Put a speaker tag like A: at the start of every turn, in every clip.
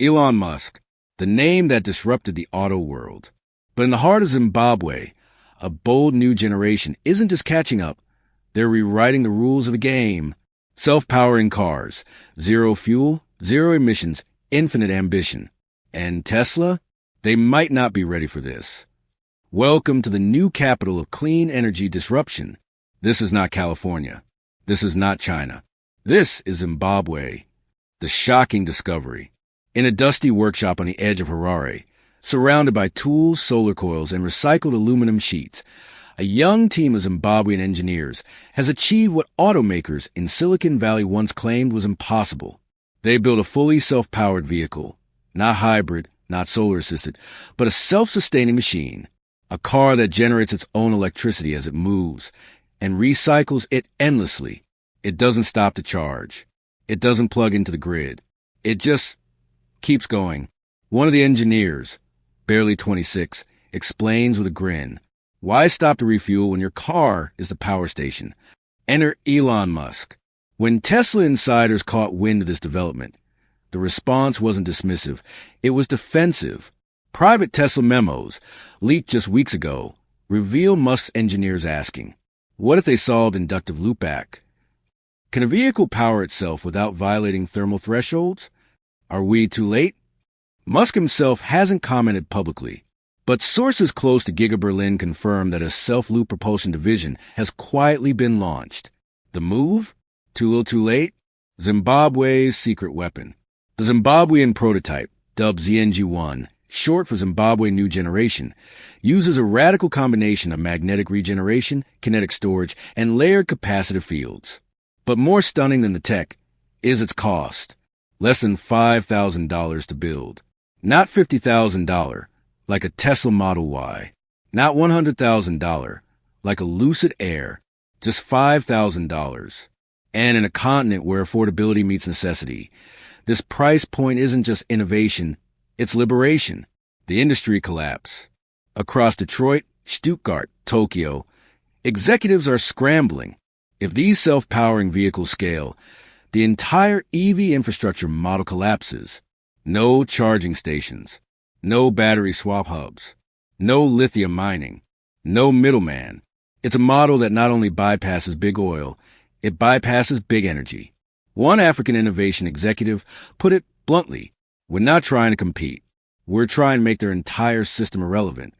A: Elon Musk, the name that disrupted the auto world. But in the heart of Zimbabwe, a bold new generation isn't just catching up, they're rewriting the rules of the game. Self-powering cars, zero fuel, zero emissions, infinite ambition. And Tesla? They might not be ready for this. Welcome to the new capital of clean energy disruption. This is not California. This is not China. This is Zimbabwe. The shocking discovery. In a dusty workshop on the edge of Harare, surrounded by tools, solar coils, and recycled aluminum sheets, a young team of Zimbabwean engineers has achieved what automakers in Silicon Valley once claimed was impossible. They built a fully self-powered vehicle, not hybrid, not solar-assisted, but a self-sustaining machine, a car that generates its own electricity as it moves and recycles it endlessly. It doesn't stop to charge. It doesn't plug into the grid. It just keeps going. One of the engineers, barely 26, explains with a grin, why stop to refuel when your car is the power station? Enter Elon Musk. When Tesla insiders caught wind of this development, the response wasn't dismissive. It was defensive. Private Tesla memos, leaked just weeks ago, reveal Musk's engineers asking, what if they solved inductive loopback? Can a vehicle power itself without violating thermal thresholds? Are we too late? Musk himself hasn't commented publicly, but sources close to Giga Berlin confirm that a self-loop propulsion division has quietly been launched. The move? Too little too late? Zimbabwe's secret weapon. The Zimbabwean prototype, dubbed ZNG-1, short for Zimbabwe New Generation, uses a radical combination of magnetic regeneration, kinetic storage, and layered capacitive fields. But more stunning than the tech is its cost. Less than $5,000 to build. Not $50,000, like a Tesla Model Y. Not $100,000, like a Lucid Air. Just $5,000. And in a continent where affordability meets necessity, this price point isn't just innovation, it's liberation. The industry collapse. Across Detroit, Stuttgart, Tokyo, executives are scrambling. If these self-powering vehicles scale, the entire EV infrastructure model collapses. No charging stations, no battery swap hubs, no lithium mining, no middleman. It's a model that not only bypasses big oil, it bypasses big energy. One African innovation executive put it bluntly, we're not trying to compete. We're trying to make their entire system irrelevant.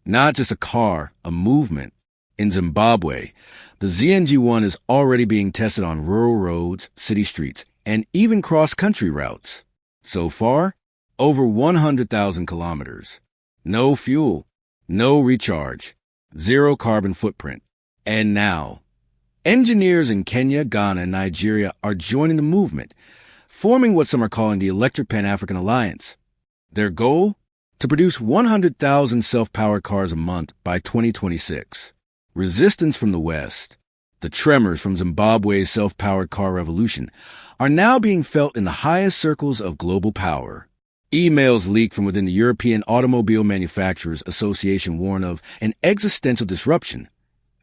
A: Not just a car, a movement. In Zimbabwe, the ZNG-1 is already being tested on rural roads, city streets, and even cross-country routes. So far, over 100,000 kilometers. No fuel, no recharge, zero carbon footprint. And now, engineers in Kenya, Ghana, and Nigeria are joining the movement, forming what some are calling the Electric Pan-African Alliance. Their goal? To produce 100,000 self-powered cars a month by 2026. Resistance from the West, the tremors from Zimbabwe's self-powered car revolution, are now being felt in the highest circles of global power. Emails leaked from within the European Automobile Manufacturers Association warn of an existential disruption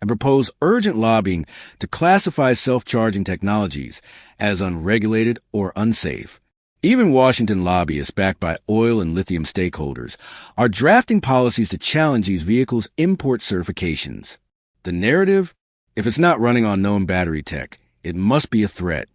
A: and propose urgent lobbying to classify self-charging technologies as unregulated or unsafe. Even Washington lobbyists backed by oil and lithium stakeholders are drafting policies to challenge these vehicles' import certifications. The narrative? If it's not running on known battery tech, it must be a threat.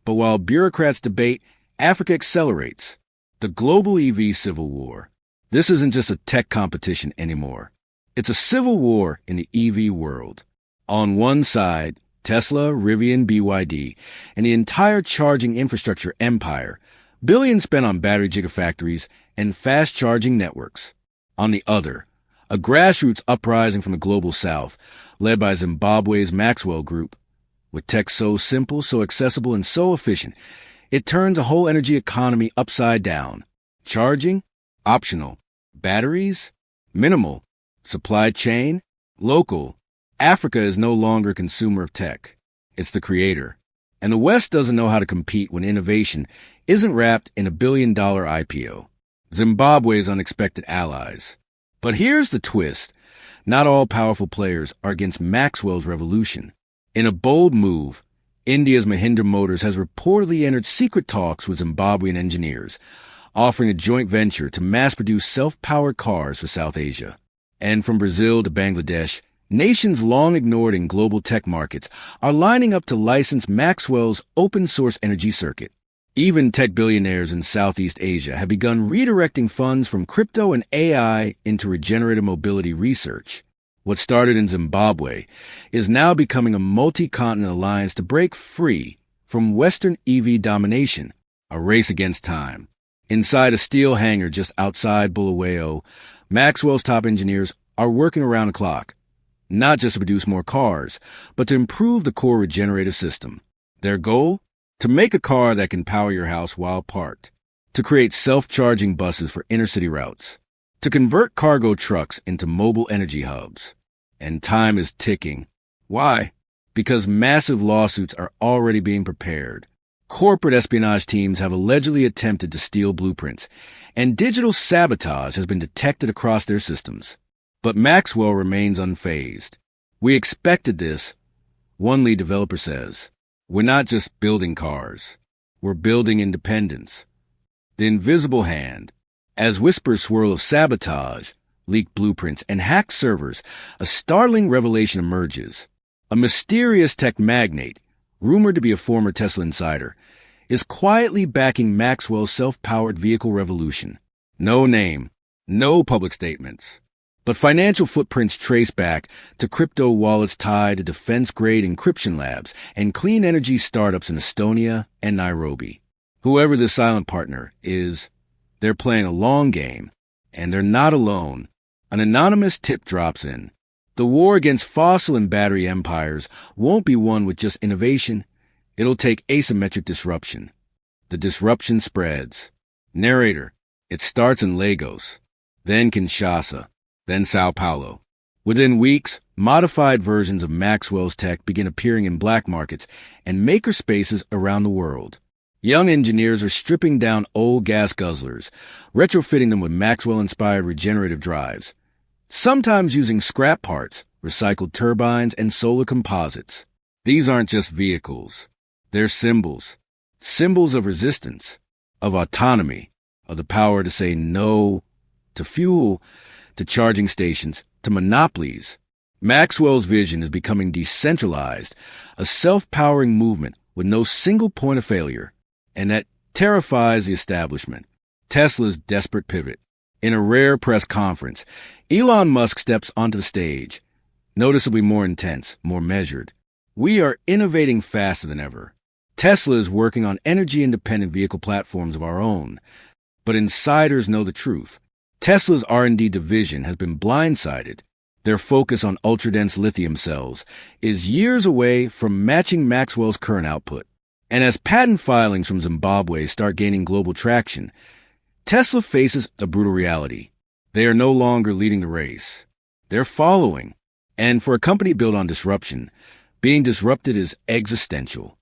A: But while bureaucrats debate, Africa accelerates. The global EV civil war. This isn't just a tech competition anymore. It's a civil war in the EV world. On one side, Tesla, Rivian, BYD, and the entire charging infrastructure empire, billions spent on battery gigafactories and fast charging networks. On the other, a grassroots uprising from the global south, led by Zimbabwe's Maxwell Group. With tech so simple, so accessible, and so efficient, it turns a whole energy economy upside down. Charging? Optional. Batteries? Minimal. Supply chain? Local. Africa is no longer a consumer of tech. It's the creator. And the West doesn't know how to compete when innovation isn't wrapped in a billion-dollar IPO. Zimbabwe's unexpected allies. But here's the twist. Not all powerful players are against Maxwell's revolution. In a bold move, India's Mahindra Motors has reportedly entered secret talks with Zimbabwean engineers, offering a joint venture to mass-produce self-powered cars for South Asia. And from Brazil to Bangladesh, nations long ignored in global tech markets are lining up to license Maxwell's open-source energy circuit. Even tech billionaires in Southeast Asia have begun redirecting funds from crypto and AI into regenerative mobility research. What started in Zimbabwe is now becoming a multi-continent alliance to break free from Western EV domination, a race against time. Inside a steel hangar just outside Bulawayo, Maxwell's top engineers are working around the clock, not just to produce more cars, but to improve the core regenerative system. Their goal? To make a car that can power your house while parked, to create self-charging buses for inner-city routes, to convert cargo trucks into mobile energy hubs. And time is ticking. Why? Because massive lawsuits are already being prepared. Corporate espionage teams have allegedly attempted to steal blueprints, and digital sabotage has been detected across their systems. But Maxwell remains unfazed. We expected this, one lead developer says. We're not just building cars. We're building independence. The invisible hand. As whispers swirl of sabotage, leaked blueprints, and hacked servers, a startling revelation emerges. A mysterious tech magnate, rumored to be a former Tesla insider, is quietly backing Maxwell's self-powered vehicle revolution. No name, no public statements. But financial footprints trace back to crypto wallets tied to defense-grade encryption labs and clean energy startups in Estonia and Nairobi. Whoever this silent partner is, they're playing a long game, and they're not alone. An anonymous tip drops in. The war against fossil and battery empires won't be won with just innovation. It'll take asymmetric disruption. The disruption spreads. Narrator: it starts in Lagos, then Kinshasa, then Sao Paulo. Within weeks, modified versions of Maxwell's tech begin appearing in black markets and makerspaces around the world. Young engineers are stripping down old gas guzzlers, retrofitting them with Maxwell-inspired regenerative drives, sometimes using scrap parts, recycled turbines, and solar composites. These aren't just vehicles. They're symbols. Symbols of resistance, of autonomy, of the power to say no to fuel, to charging stations, to monopolies. Maxwell's vision is becoming decentralized, a self-powering movement with no single point of failure, and that terrifies the establishment. Tesla's desperate pivot. In a rare press conference, Elon Musk steps onto the stage, noticeably more intense, more measured. We are innovating faster than ever. Tesla is working on energy-independent vehicle platforms of our own, but insiders know the truth. Tesla's R&D division has been blindsided. Their focus on ultra-dense lithium cells is years away from matching Maxwell's current output. And as patent filings from Zimbabwe start gaining global traction, Tesla faces a brutal reality. They are no longer leading the race. They're following. And for a company built on disruption, being disrupted is existential.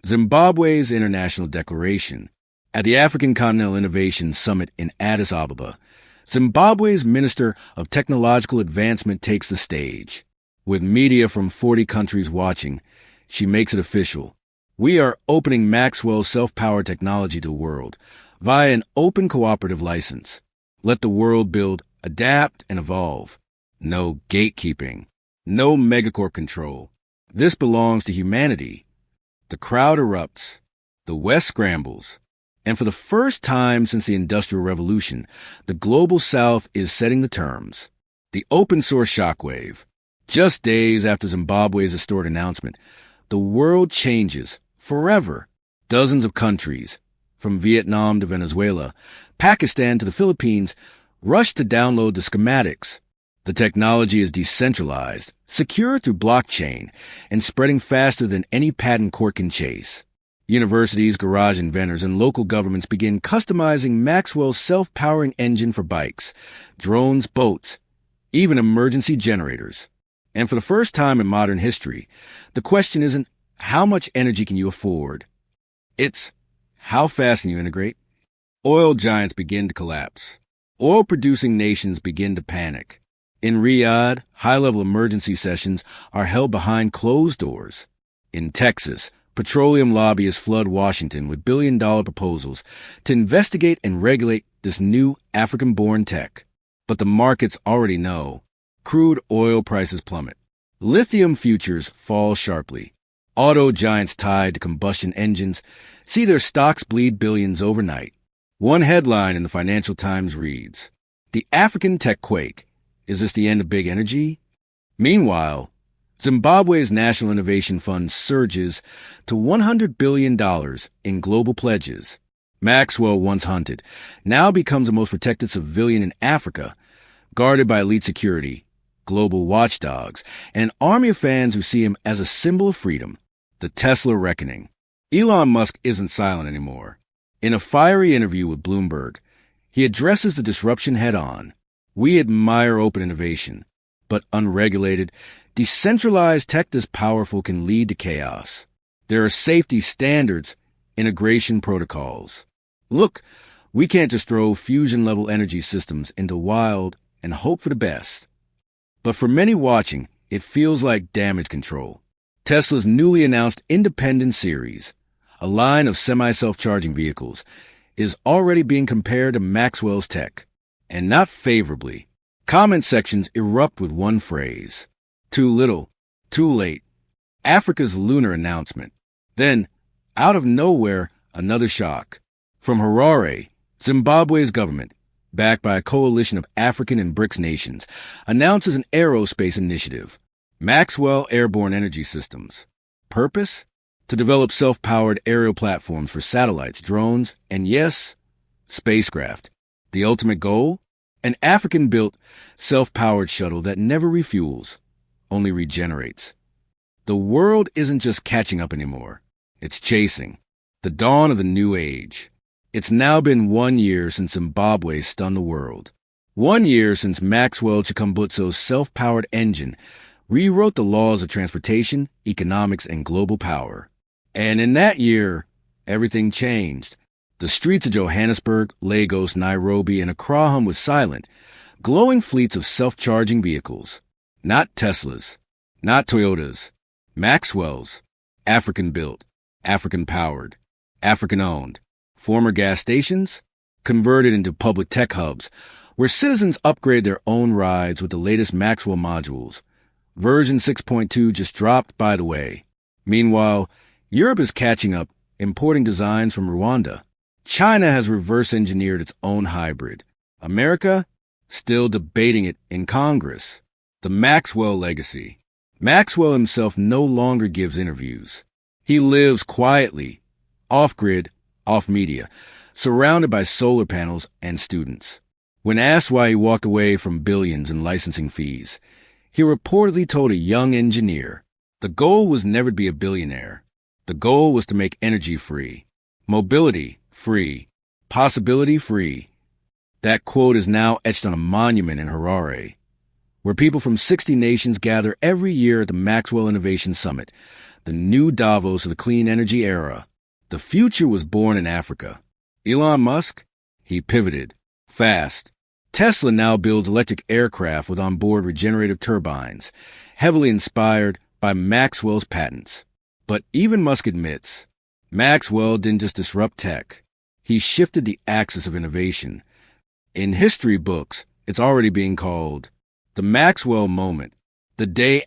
A: Zimbabwe's international declaration. At the African Continental Innovation Summit in Addis Ababa, Zimbabwe's Minister of Technological Advancement takes the stage. With media from 40 countries watching, she makes it official. We are opening Maxwell's self-powered technology to the world via an open cooperative license. Let the world build, adapt, and evolve. No gatekeeping. No megacorp control. This belongs to humanity. The crowd erupts. The West scrambles. And for the first time since the Industrial Revolution, the Global South is setting the terms. The open-source shockwave. Just days after Zimbabwe's historic announcement, the world changes forever. Dozens of countries, from Vietnam to Venezuela, Pakistan to the Philippines, rush to download the schematics. The technology is decentralized, secure through blockchain, and spreading faster than any patent court can chase. Universities, garage inventors, and local governments begin customizing Maxwell's self-powering engine for bikes, drones, boats, even emergency generators. And for the first time in modern history, the question isn't, how much energy can you afford? It's, how fast can you integrate? Oil giants begin to collapse. Oil-producing nations begin to panic. In Riyadh, high-level emergency sessions are held behind closed doors. In Texas, Petroleum lobbyists flood Washington with billion-dollar proposals to investigate and regulate this new African-born tech. But the markets already know. Crude oil prices plummet. Lithium futures fall sharply. Auto giants tied to combustion engines see their stocks bleed billions overnight. One headline in the Financial Times reads, "The African Tech Quake. Is this the end of big energy?" Meanwhile, Zimbabwe's National Innovation Fund surges to $100 billion in global pledges. Maxwell, once hunted, now becomes the most protected civilian in Africa, guarded by elite security, global watchdogs, and an army of fans who see him as a symbol of freedom. The Tesla reckoning. Elon Musk isn't silent anymore. In a fiery interview with Bloomberg, he addresses the disruption head-on. "We admire open innovation, but unregulated, decentralized tech this powerful can lead to chaos. There are safety standards, integration protocols. Look, we can't just throw fusion-level energy systems into wild and hope for the best." But for many watching, it feels like damage control. Tesla's newly announced Independent Series, a line of semi-self-charging vehicles, is already being compared to Maxwell's tech, and not favorably. Comment sections erupt with one phrase: "Too little, too late." Africa's lunar announcement. Then, out of nowhere, another shock. From Harare, Zimbabwe's government, backed by a coalition of African and BRICS nations, announces an aerospace initiative, Maxwell Airborne Energy Systems. Purpose? To develop self-powered aerial platforms for satellites, drones, and yes, spacecraft. The ultimate goal? An African-built, self-powered shuttle that never refuels, only regenerates. The world isn't just catching up anymore. It's chasing. The dawn of the new age. It's now been 1 year since Zimbabwe stunned the world. 1 year since Maxwell Chikumbutso's self-powered engine rewrote the laws of transportation, economics, and global power. And in that year, everything changed. The streets of Johannesburg, Lagos, Nairobi, and Accra hum with silent, glowing fleets of self-charging vehicles. Not Teslas, not Toyotas, Maxwell's, African-built, African-powered, African-owned. Former gas stations, converted into public tech hubs, where citizens upgrade their own rides with the latest Maxwell modules. Version 6.2 just dropped, by the way. Meanwhile, Europe is catching up, importing designs from Rwanda. China has reverse-engineered its own hybrid. America, still debating it in Congress. The Maxwell legacy. Maxwell himself no longer gives interviews. He lives quietly, off-grid, off-media, surrounded by solar panels and students. When asked why he walked away from billions in licensing fees, he reportedly told a young engineer, the goal was never to be a billionaire. The goal was to make energy free, mobility free, possibility free. That quote is now etched on a monument in Harare, where people from 60 nations gather every year at the Maxwell Innovation Summit, the new Davos of the clean energy era. The future was born in Africa. Elon Musk? He pivoted. Fast. Tesla now builds electric aircraft with onboard regenerative turbines, heavily inspired by Maxwell's patents. But even Musk admits, Maxwell didn't just disrupt tech. He shifted the axis of innovation. In history books, it's already being called the Maxwell moment, the day